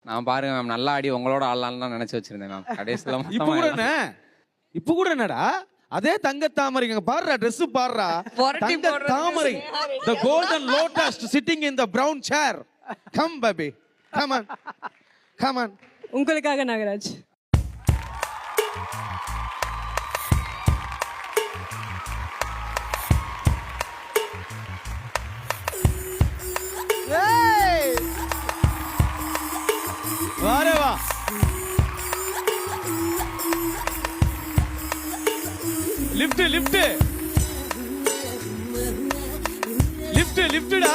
நான் பாருங்க மேம் நல்லா ஆடி உங்களோட ஆடலாம்னு தான் நினைச்சு வச்சிருந்தேன் மேம். கடைசியில இப்ப கூட என்ன இப்ப கூட என்னடா அதே தங்க தாமரை பாடுறா Dress பாடுறா தங்க தாமரை the golden lotus sitting in the brown chair come baby come on உங்களுக்காக நாகராஜ். வாரே வா லிஃப்ட் லிஃப்ட் லிஃப்ட் லிஃப்ட்டா